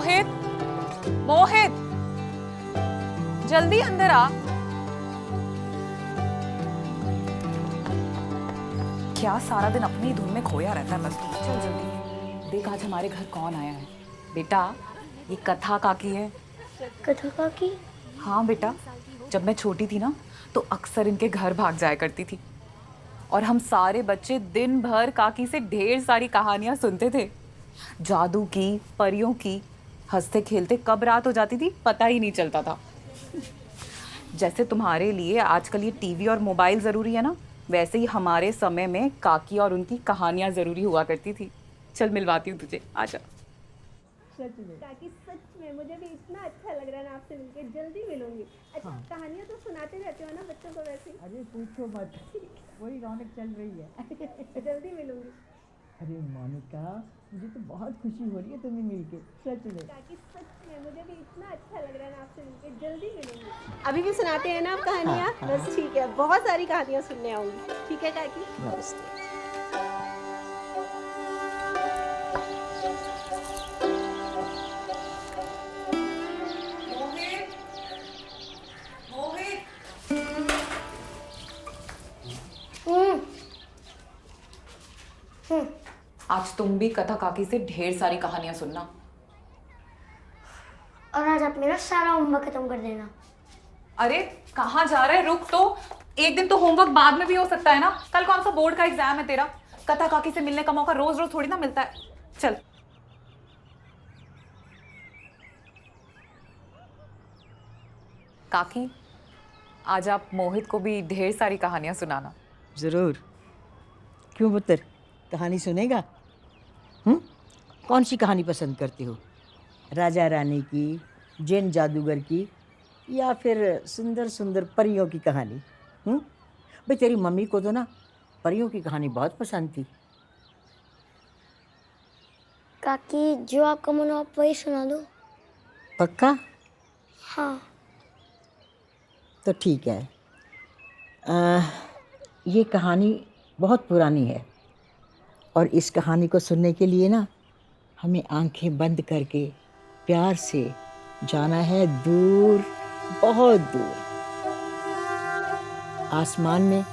मोहित, मोहित, जल्दी अंदर आ। क्या सारा दिन अपनी धुन में खोया रहता है बस तू। चल जल्दी देख आज हमारे घर कौन आया है। बेटा ये कथा काकी है। कथा काकी? हाँ बेटा, जब मैं छोटी थी ना तो अक्सर इनके घर भाग जाया करती थी और हम सारे बच्चे दिन भर काकी से ढेर सारी कहानियां सुनते थे, जादू की, परियों की। हंसते खेलते कब रात हो जाती थी पता ही नहीं चलता था। जैसे तुम्हारे लिए आजकल ये टीवी और मोबाइल जरूरी है ना, वैसे ही हमारे समय में काकी और उनकी कहानियां जरूरी हुआ करती थी। चल मिलवाती हूँ तुझे, आजा। काकी सच में मुझे भी इतना अच्छा लग रहा है ना आपसे मिलके। जल्दी मिलूंगी। अच्छा कहानियाँ तो सुनाते रहते हो ना बच्चों को वैसे? अरे पूछो मत, वही रौनक चल रही है। जल्दी मिलूंगी। अरे मोनिका, मुझे तो बहुत खुशी हो रही है तुम्हें मिलके, सच में। काकी सच में मुझे भी इतना अच्छा लग रहा है ना आपसे मिलके। जल्दी मिलूंगी। अभी भी सुनाते हैं ना आप कहानियाँ? बस ठीक है, बहुत सारी कहानियाँ सुनने आऊंगी। ठीक है काकी? नमस्ते। आज तुम भी कथा काकी से ढेर सारी कहानियां सुनना। और आज आप मेरा सारा होमवर्क खत्म कर देना। अरे कहाँ जा रहा है, रुक तो। एक दिन तो होमवर्क बाद में भी हो सकता है ना। कल कौन सा बोर्ड का एग्जाम है तेरा? कथा काकी से मिलने का मौका रोज रोज थोड़ी ना मिलता है। चल। काकी आज आप मोहित को भी ढेर सारी कहानियां सुनाना। ज़रूर। क्यों पुत्र, कहानी सुनेगा? कौन सी कहानी पसंद करते हो? राजा रानी की, जैन जादूगर की, या फिर सुंदर सुंदर परियों की कहानी? भाई तेरी मम्मी को तो ना परियों की कहानी बहुत पसंद थी। काकी जो आपका मन हो आप वही सुना दो। पक्का? हाँ। तो ठीक है। ये कहानी बहुत पुरानी है और इस कहानी को सुनने के लिए ना हमें आंखें बंद करके प्यार से जाना है दूर, बहुत दूर। आसमान में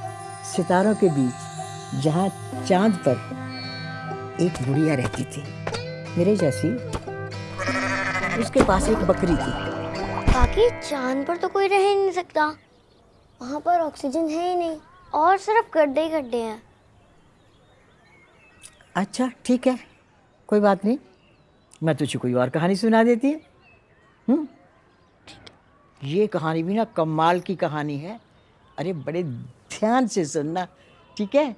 सितारों के बीच जहाँ चांद पर एक बुढ़िया रहती थी, मेरे जैसी। उसके पास एक बकरी थी। काकी चांद पर तो कोई रह ही नहीं सकता, वहाँ पर ऑक्सीजन है ही नहीं और सिर्फ गड्ढे ही गड्ढे हैं। अच्छा ठीक है, कोई बात नहीं, मैं तुझे कोई और कहानी सुना देती हूँ। ये कहानी भी ना कमाल की कहानी है। अरे बड़े ध्यान से सुनना, ठीक है?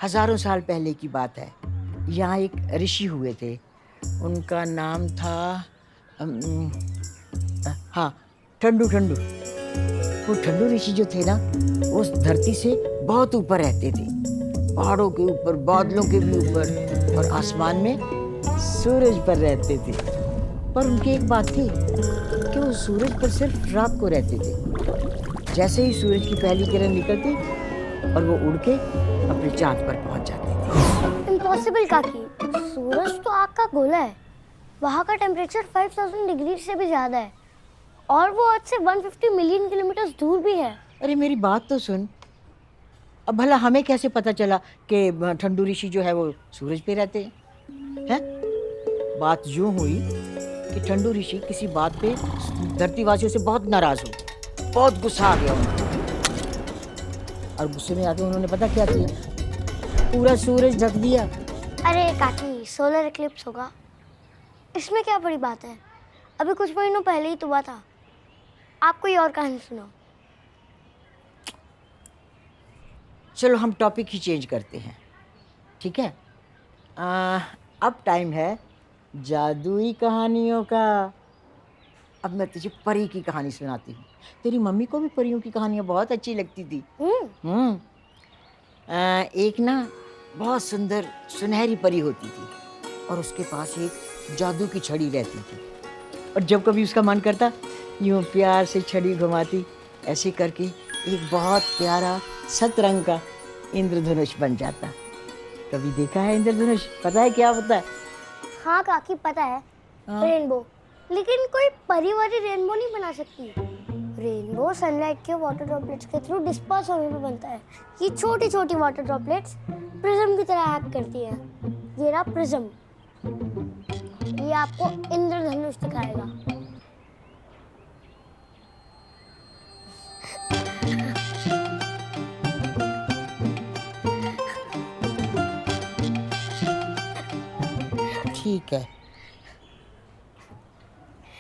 हजारों साल पहले की बात है। यहाँ एक ऋषि हुए थे, उनका नाम था हाँ, ठंडू। वो ठंडू ऋषि जो थे ना, वो उस धरती से बहुत ऊपर रहते थे, पहाड़ों के ऊपर, बादलों के भी ऊपर, और आसमान में सूरज पर रहते थे। पर उनकी एक बात थी कि वो सूरज पर सिर्फ रात को रहते थे। जैसे ही सूरज की पहली किरण निकलती और वो उड़ के अपने चांद पर पहुंच जाते थे। इम्पॉसिबल काकी, सूरज तो आग का गोला है, वहाँ का टेम्परेचर 5000 डिग्री से भी ज़्यादा है और वो आज से 150 मिलियन किलोमीटर दूर भी है। अरे मेरी बात तो सुन। अब भला हमें कैसे पता चला कि ठंडू ऋषि जो है वो सूरज पे रहते हैं? बात यूं हुई कि ठंडू ऋषि किसी बात पे धरतीवासियों से बहुत नाराज हो, बहुत गुस्सा आ गया उनको। और गुस्से में आके उन्होंने पता क्या किया? पूरा सूरज ढक दिया। अरे काकी, सोलर इक्लिप्स होगा, इसमें क्या बड़ी बात है? अभी कुछ महीनों पहले ही तो हुआ था। आप कोई और कहानी सुनाओ। चलो हम टॉपिक ही चेंज करते हैं, ठीक है? अब टाइम है जादुई कहानियों का। अब मैं तुझे परी की कहानी सुनाती हूँ। तेरी मम्मी को भी परियों की कहानियाँ बहुत अच्छी लगती थी। एक ना बहुत सुंदर सुनहरी परी होती थी और उसके पास एक जादू की छड़ी रहती थी, और जब कभी उसका मन करता यूँ प्यार से छड़ी घुमाती, ऐसे करके एक बहुत प्यारा सतरंग का इंद्रधनुष बन जाता। कभी देखा है इंद्रधनुष? पता है क्या होता है? हाँ काकी पता है, रेनबो। लेकिन कोई परी वाली रेनबो नहीं बना सकती। रेनबो सनलाइट के वाटर ड्रॉपलेट्स के थ्रू डिस्पर्स होने में बनता है। ये छोटी छोटी वाटर ड्रॉपलेट्स प्रिज्म की तरह एक्ट करती है। ये रहा प्रिज्म, ये आपको इंद्रधनुष दिखाएगा। ठीक है,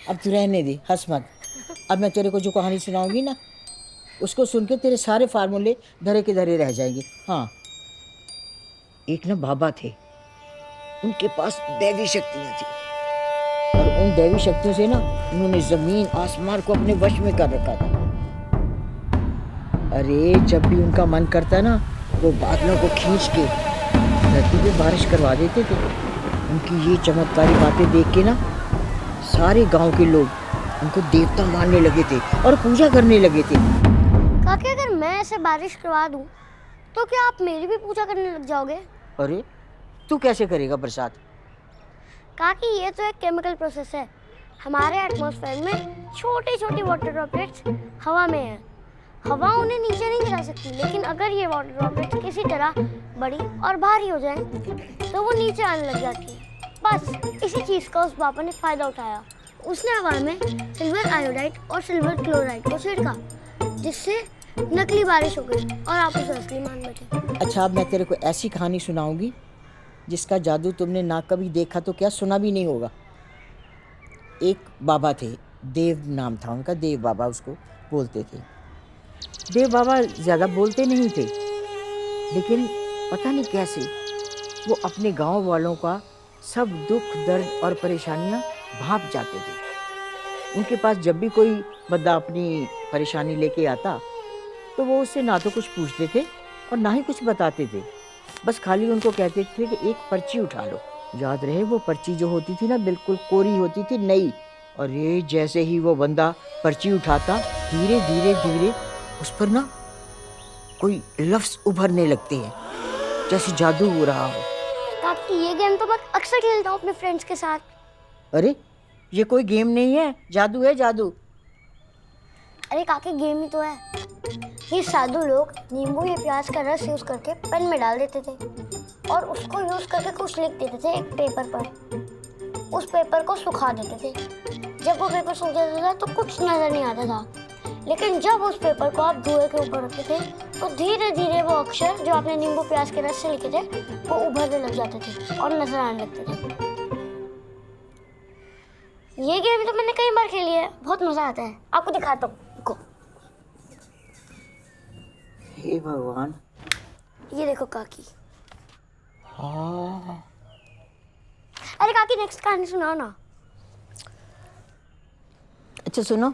अब तू रहने दे, हंस मत। अब मैं तेरे को जो कहानी सुनाऊंगी ना, उसको सुन के तेरे सारे फार्मूले धरे के धरे रह जाएंगे। हाँ, एक ना बाबा थे, उनके पास दैवी शक्तियां थी, और उन दैवी शक्तियों से ना उन्होंने जमीन आसमान को अपने वश में कर रखा था। अरे जब भी उनका मन करता ना, वो बादलों को खींच के धरती पे बारिश करवा देते थे। उनकी ये चमत्कारी बातें देख के ना सारे गांव के लोग उनको देवता मानने लगे थे और पूजा करने लगे थे। काकी अगर मैं ऐसे बारिश करवा दूं, तो क्या आप मेरी भी पूजा करने लग जाओगे? अरे तू कैसे करेगा प्रसाद? काकी ये तो एक केमिकल प्रोसेस है। हमारे एटमॉस्फेयर में छोटी छोटी वाटर ड्रॉपलेट्स हवा में है। हवा उन्हें नीचे नहीं गिरा सकती, लेकिन अगर ये वाटर ड्रॉपलेट्स किसी तरह बड़ी और भारी हो जाएं, तो वो नीचे आने लग जाती है। बस इसी चीज़ का उस बाबा ने फ़ायदा उठाया। उसने हवा में सिल्वर आयोडाइड और सिल्वर क्लोराइड को छिड़का, जिससे नकली बारिश हो गई और आप उसे असली मान बैठे। अच्छा, अब मैं तेरे को ऐसी कहानी सुनाऊंगी जिसका जादू तुमने ना कभी देखा तो क्या सुना भी नहीं होगा। एक बाबा थे, देव नाम था उनका, देव बाबा उसको बोलते थे। देव बाबा ज़्यादा बोलते नहीं थे, लेकिन पता नहीं कैसे वो अपने गांव वालों का सब दुख दर्द और परेशानियां भाप जाते थे। उनके पास जब भी कोई बंदा अपनी परेशानी लेके आता, तो वो उससे ना तो कुछ पूछते थे और ना ही कुछ बताते थे। बस खाली उनको कहते थे कि एक पर्ची उठा लो। याद रहे, वो पर्ची जो होती थी ना, बिल्कुल कोरी होती थी, नई। और ये जैसे ही वो बंदा पर्ची उठाता, धीरे धीरे धीरे उस पर ना कोई लफ्ज़ उभरने लगते हैं, जैसे जादू हो रहा हो। काकी ये गेम तो मैं अक्सर खेलता हूँ अपने फ्रेंड्स के साथ। अरे ये कोई गेम नहीं है, जादू है, जादू। अरे काकी गेम ही तो है। ये साधु लोग नींबू या प्याज का रस यूज करके पेन में डाल देते थे और उसको यूज करके कुछ लिख देते थे एक पेपर पर। उस पेपर को सुखा देते थे। जब वो पेपर सूख जाता था तो कुछ नजर नहीं आता था, लेकिन जब उस पेपर को आप धुएं के ऊपर रखते थे, तो धीरे धीरे वो अक्षर जो आपने नींबू प्याज के रस से लिखे थे, वो उभरने लग जाते थे और नजर आने लगते थे। ये गेम तो मैंने कई बार खेली है, बहुत मजा आता है। आपको दिखाता हूँ, देखो। हे भगवान। ये देखो काकी। हाँ, अरे काकी नेक्स्ट कहानी सुनाओ ना। अच्छा सुनो,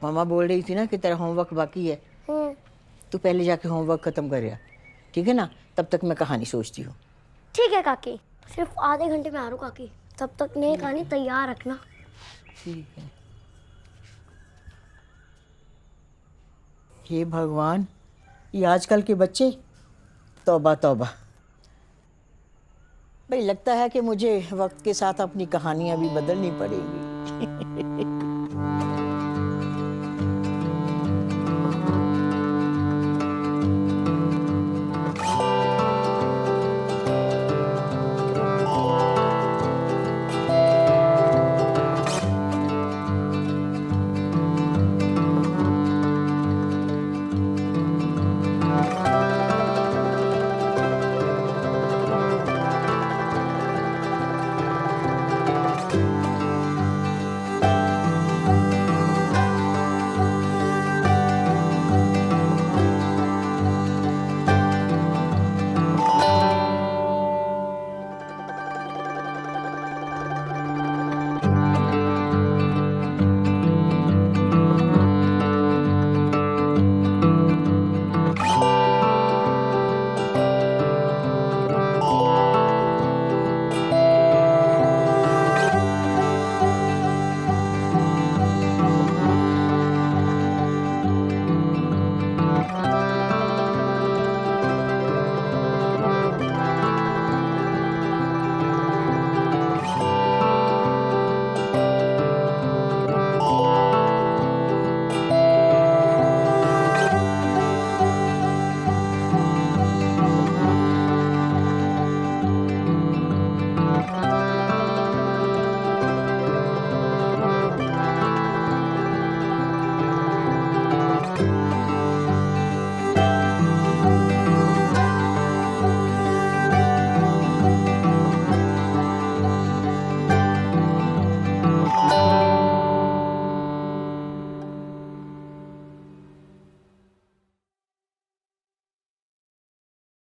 मामा बोल रही थी ना कि तेरा होमवर्क बाकी है। तू पहले जाके होमवर्क खत्म कर या, ठीक है ना? तब तक मैं कहानी सोचती हूँ। ठीक है काकी, सिर्फ आधे घंटे में आ रहा हूँ काकी। तब तक नई कहानी तैयार रखना। ठीक है। हे भगवान, ये आजकल के बच्चे, तौबा तौबा। भाई लगता है कि मुझे वक्त के साथ अपनी कहानियाँ भी बदलनी पड़ेंगी।